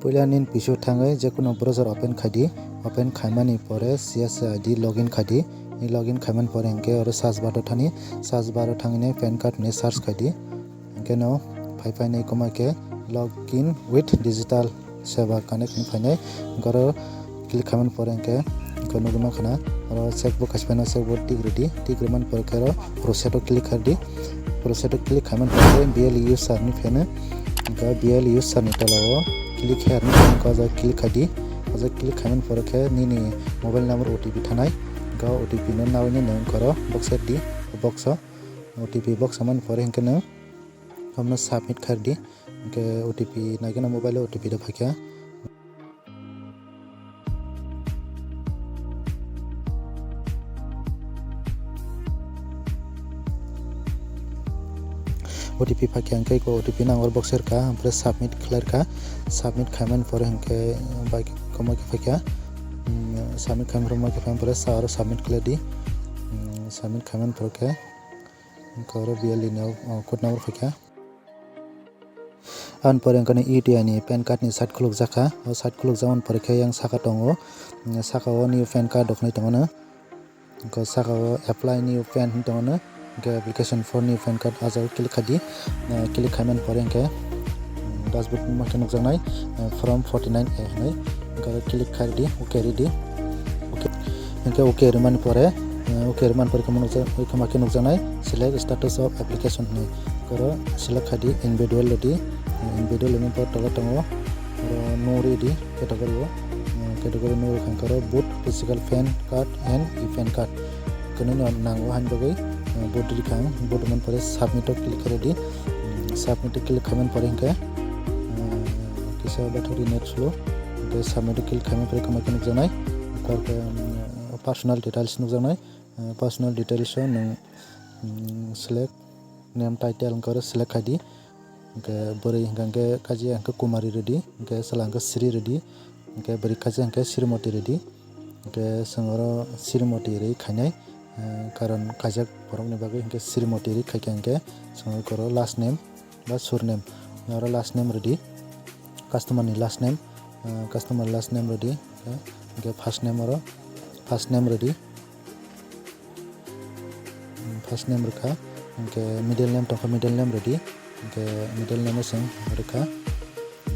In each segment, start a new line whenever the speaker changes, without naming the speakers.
Pula nin pisu thangai je kuno browser open khadi open khaimani pore CSC ID login khadi ni login khaiman pore enke oro search bar thani search bar thangine pan card ni search khadi enke no phai nei koma ke login with digital seva connect ni phainai goro click khaiman pore enke kono guna khana oro checkbook khasbana checkbook tik reman pore ke ro proceed click khadi proceed click khaiman pore BL user ni phene enka BL user ni tolao click here ni kaza click khadi kaza click khaiman pore ke nini mobile number OTP thanai ga OTP no nawni nang koro box di box OTP box aman pore enke nang हमने submit कर दी के OTP नागे ना mobile OTP दा फाक्या OTP फाक्या अंके को OTP ना और बॉक्सर का हमरे सबमिट क्लियर का सबमिट खामन फॉर हमके बाइक कमा के फाक्या सबमिट खामन फॉर के फाम पर सारो सबमिट क्लियर दी सबमिट खामन फॉर के करो बीएल नो कोड नंबर फाक्या an pore engkane UTI ni pan card ni site khuluk jaka o site khuluk jaman pore khe yang saka tongo saka o new pan card doknai tongona ko saka o apply new pan tongona ke application for new pan card ajaw click khadi click khaiman pore engke dashboard ma ke nokjanai from 49A hanai ko click khadi okay ready okay engke okay reman pore kama ke nokjanai select status of application ni koro select khadi individual lodi individual ni पर टला टंगो और नो रेडी category नो खांकरो boot physical fan card and e-fan card कने नांगो हान बगै boot रिखां boot मन पर सबमिट क्लिक करे दी सबमिट क्लिक खामन पर इनके किसा बाथरि नेट स्लो के सबमिट क्लिक खामन पर कमा के जनाय कर पर्सनल डिटेल्स नु जनाय पर्सनल डिटेल्स नो select name title कर select खादी के बरै हंगे काजी हंगे कुमारी रेडी के सलांगे श्री रेडी के बरै काजी हंगे श्रीमती रेडी के संगरो श्रीमती रे खानाय कारण काजक बरंनि बागै हंगे श्रीमती रे खायके हंगे संग करो लास्ट नेम बा सुरनेम और लास्ट नेम रेडी कस्टमर नि लास्ट नेम रेडी के first name ready first name रखा के मिडिल नेम रेडी के मिडिल नेम से रखा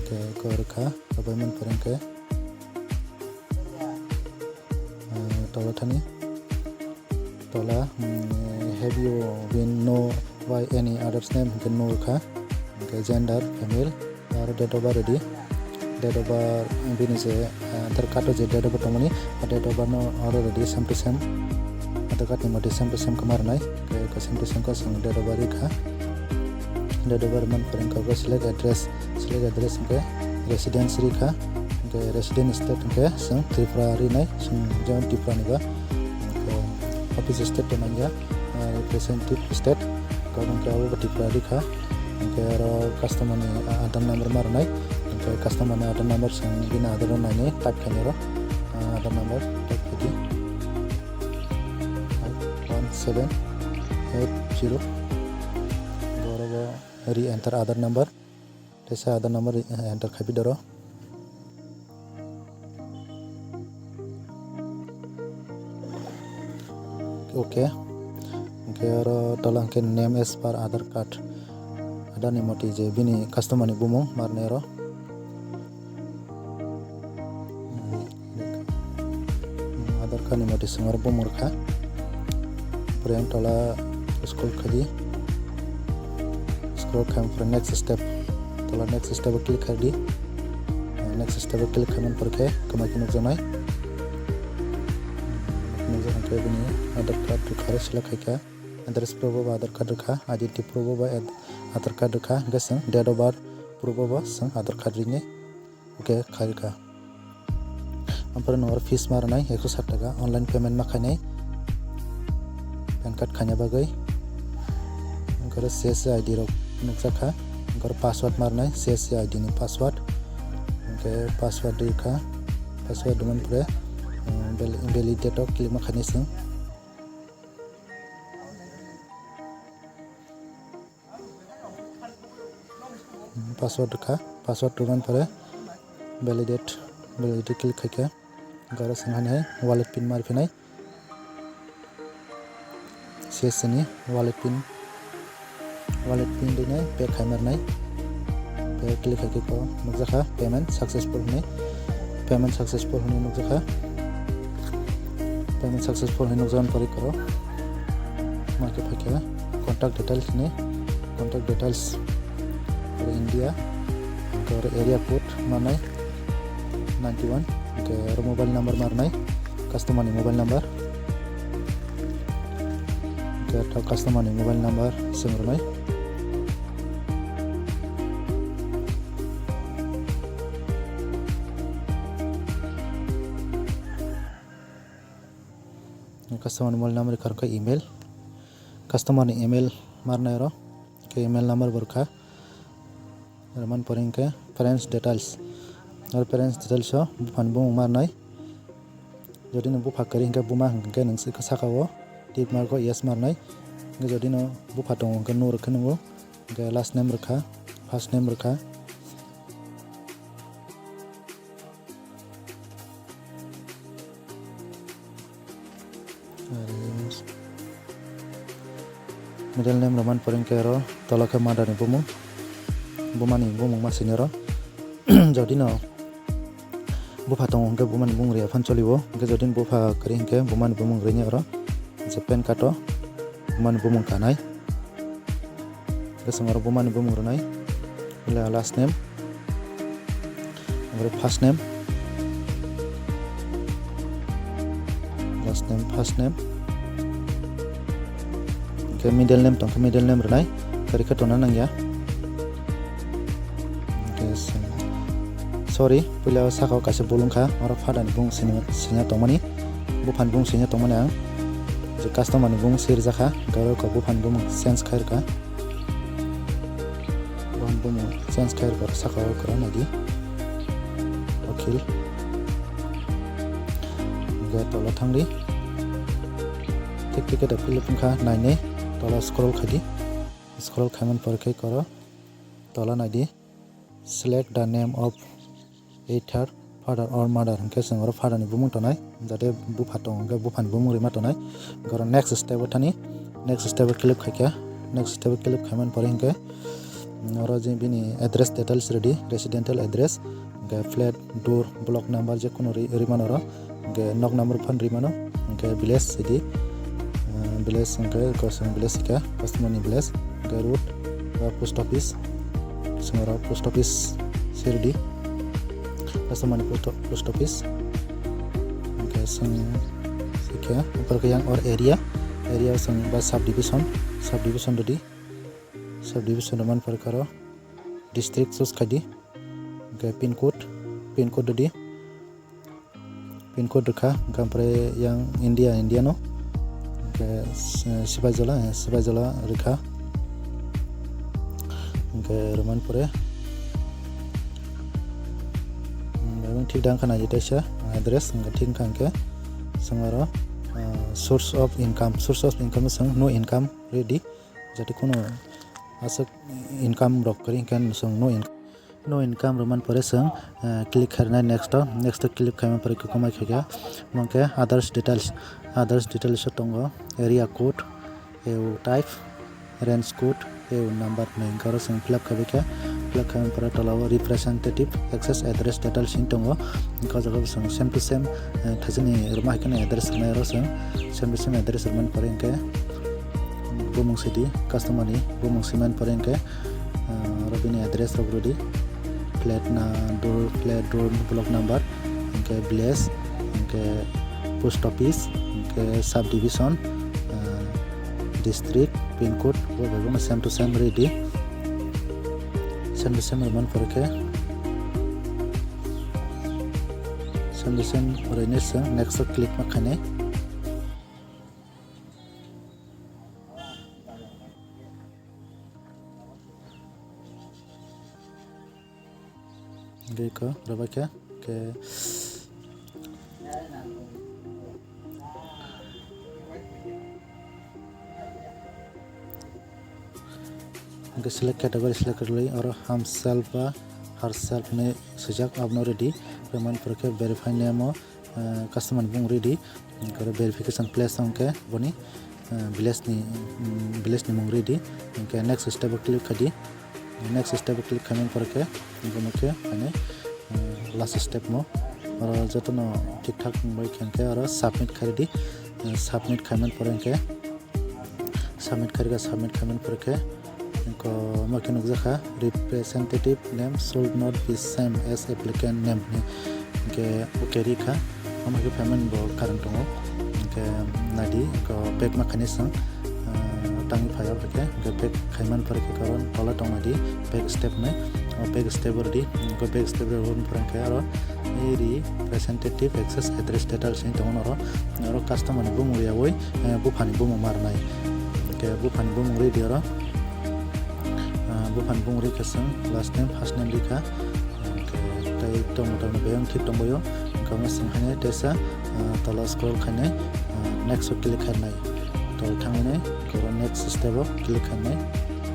के को रखा अबायमन परन के तोला थानी तोला have you been know by any other's name के नो रखा के gender female और date of birth ready date of birth बिनि से आधार कार्ड जे date of birth तमनि date of birth नो already same to same Aadhaar card नि मते same to same कमारनाय के same to same का संग date of birth रखा date of birth man परन का select address के residence रिखा के resident state के संग त्रिपुरा रि नाय संग जन त्रिपुरा निबा office state तमनिया representative state government के वो त्रिपुरा रिखा के रो कस्टमर नि आधार नंबर मारनाय के कस्टमर नि आधार नंबर संग बिना आधार नायने टाइप खानेरो आधार नंबर टाइप कदि 1780 री एंटर आधार नंबर जैसे आधार नंबर एंटर खाबी दरो ओके और तला के नेम एज पर आधार कार्ड आधार नि मति जे बिनि कस्टमर नि बुमो मारने रो आधार कार्ड नि मति संगर बुमर खा प्रेम तला स्कूल खदी scroll come for next step तो next step क्लिक कर दी next step क्लिक करने पर के कमाई नुक जनाय नुक जनाय के बिनी आधार कार्ड रखा सिलेक्ट है क्या एड्रेस प्रूफ आधार कार्ड रखा आइडेंटिटी प्रूफ आधार कार्ड रखा गसं डेट ऑफ बर्थ प्रूफ सं आधार कार्ड रिने ओके खारिका ओमफ्राय नोर फीस मारनाय 160 टाका ऑनलाइन पेमेंट माखानाय पैन कार्ड खाना बागै ओंकर CSC आईडी रो नुकसाखा ओंकर पासवर्ड मारनाय CSC आईडी नि पासवर्ड ओके पासवर्ड दिखा पासवर्ड मन पुरे वैलिडेट क्लिक माखानाय सं पासवर्ड दिखा पासवर्ड मन पुरे validate click खाके गारा संघाने है wallet pin मार फिनाई CSC नि wallet pin देने पे खामर नाई पे click खाके को नुकज़ा payment successful होने नुकज़ा payment successful होने नुकज़ान परी करो मार्के फाके contact details for India और area code मारनाई 91 के mobile number मारनाई customer नि mobile number के customer नि mobile number संगरनाई customer ni mobile number karka email customer ni email marna ro ke email number berka raman poring ke parents details so bufan bung marnai jodi no bufa kari ke buma ke nangsi ka sakawo tip marko yes marnai ke jodi no bufa tong ke nur ke nungo ke last name berka first name berka middle name raman poring ke ro tolaka madani bumani bumung masini ro jodi no bufa tong ke bumani bung ria fan cholibo ke jodi bufa kari ke bumani bumung renya ro je pen kato bumani bumung kanai ke sangaro bumani bumung ronai last name first name first name ke middle name tong ke middle name ronai kari ka tona nangya sorry pula sakau kaise bolungkha oro father ni bung sinya tongmani bufan bung sinya tongmani ang je customer ni bung sir jakha garo ko bufan bung sense khair ka bung sense khair ko sakau kra nadi okil ga tola thangri tik da philip kha naine tola scroll khaman par khai karo tola nadi select the name of either father or mother hingke sangoro father ni bumung tonai jate bufa tong hingke bufan bumung rima tonai garo next step thani next step click khaiman pore hingke oro je bini address details ready residential address hingke flat door block number je kono rima noro hingke knock number phan rima no hingke village city village hingke kosong village ka customer ni village hingke route post office sangoro post office sirdi customer post office okay sang sikya upar ke yang or area sang ba subdivision dodi subdivision man par karo district choose khadi okay pin code dodi pin code rakha gampre yang India no okay sibajola rakha okay roman pore ठीक दांग खाना जेटे से address ठीक खान के संगारो source of income संग no income ready जाते कोनो आसक income rock करी can संग no income रोमान परे संग क्लिक करना next क्लिक खाना परे को कमाई खेगा मंके others details टोंगो area code type range code number नहीं करो संग फिलअप करेगा फिलअप करने पर टलावा representative access address details इंटोंगो इनका जगह संग same to same थजनी रुमाह के ने addrस में रो संग same to same address रुमान पर इनके bumung city customer ni bumung siman पर इनके रबिनी address रबरुदी flat door block number इनके village इनके post office इनके subdivision district pin code वो बेगम same to same ready same to same रुमान पर के same to same रहने से next click में खाने गए को रबा क्या के select category select कर ली और हम self herself ne sejak abno ready peman porke verify name customer bung ready kare verification place onke boni village ni mung ready ke next step click khadi next step click khamen porke gomoke ane last step mo aro jotono ঠিক ঠাক bai khenke aro submit khadi submit khamen porenke submit khamen porke ko makin nukjaka representative name should not be same as applicant name ke okay ka amake payment bo karan tongo ke nadi ko back makhani sang tangi phaya ke back khaiman porke karon tola tongadi back step ne back step ready ko back step run porke aro eri representative access address data sing tongo aro customer bu muriya oi bu phani bu marnai ke bu phani bu muri diara bukan bungri keseng last name first name dika tai tomoto bayang kip tomboyo kamu senghane desa tala scroll khane next click khanai to thangane ko next step click khanai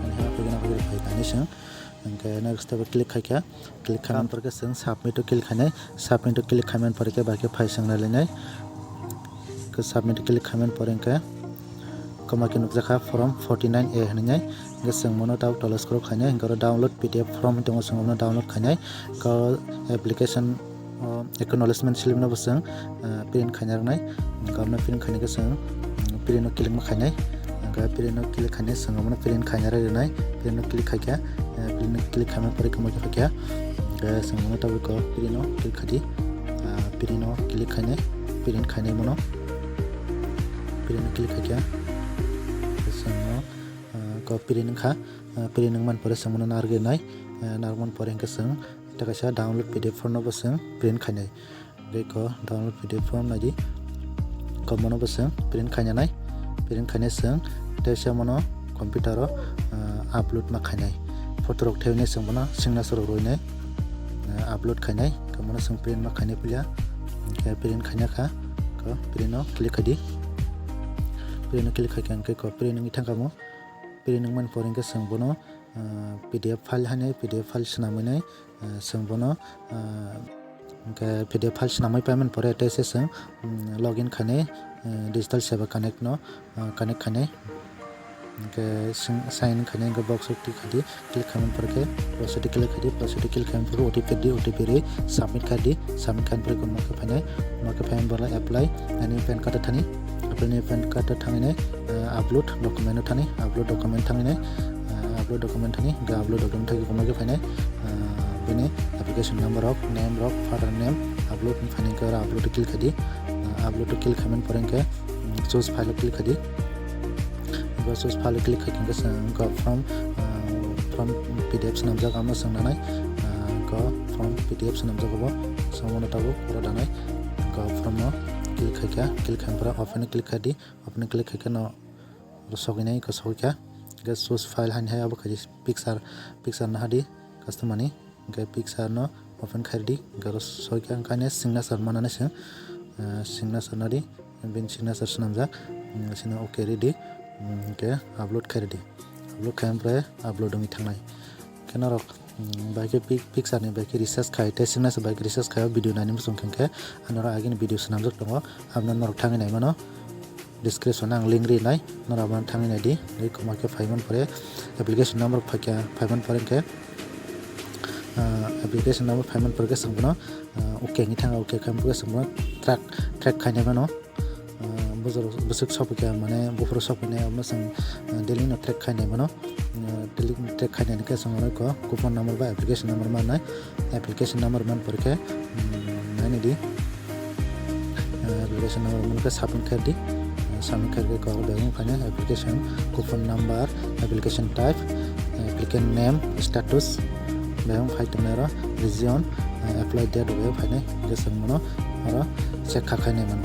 and ha pegana pegana khai tani seng angke next step click khaika click khaman porke seng submit to click khanai submit to click khaman porke baki phai seng nalenai ko submit to click khaman porenke komaki nukjaka form 49A hanai geseng mono tau tola scroll khanai ngaro download pdf form tongo sengomno download khanai ko application acknowledgement slip no beseng print khanyar nai gamna print khani geseng print no click ma khanai ga print no click khani sengomno print khanyar nai print no click khakya print no click khama pore komaki khakya ga sengomno tau ko print no click khadi print no click khane print khane mono print no click khakya sengmo ko print kha print man pore sengmono narge nai narmon pore engke seng takasa download pdf form no beseng print khanai ko download pdf form nadi ko mono beseng print khanya nai print khane seng tesa mono computer ro upload ma khanai photo rok thevne seng mono signature roine upload khanai ko mono seng print ma khane pila ke print khanya kha ko print no click khadi print no click khakan ke ko print ngi thangamo print man porengke seng bono pdf file hane pdf file snamai seng bono ke pdf file snamai payment pore tese seng login khane digital seva connect no connect khane ke sign khane ke box click khadi click khamen porke proceed click khadi proceed click khamen pore otp re submit khadi submit khan pore kon make payment bola apply ani pan card thani apply pan card thangine upload document thani upload document thangine upload document thani ga upload document thagi komake phane bene application number of name of father name upload phane ka upload click khadi upload to click khamen porengke choose file click khadi ba choose file click khakinga sang ka from pdf namjak ama sangnanai ka from pdf namjak bo samona tabu pura danai ka from no click khakya click kham pura open click khadi open click khakya no soginai ka sokya ga source file han haya bakadi picture na hadi customer ni ga picture no open khadi ga sokya kane signature manane se signature nadi bin signature snamjak sina okay ready ke upload khadi upload kham pura upload ngi thangnai kenarok baike picture ni baike research khai te signature baike research khai video nani musung khenke anara agin video snamjak tongo amna norok thangi nai mano description ang link ri nai nora ban thangi nai di ei komake phaiman pore application number phakya phaiman pore ke application number phaiman pore ke sangno okay ngi thanga okay kham pore sangno track khai nai mano busuk shopke mane bufro shopne amna sang daily no track khai nai mano daily track khai nai ke sangno ko coupon number ba application number man nai application number man pore ke nani di application number man ke submit kar di submit करके call बैगों खाने application coupon number application type applicant name status बैगों खाई तुम्हारा region apply date बैगों खाने जैसे मनो और check खाने मन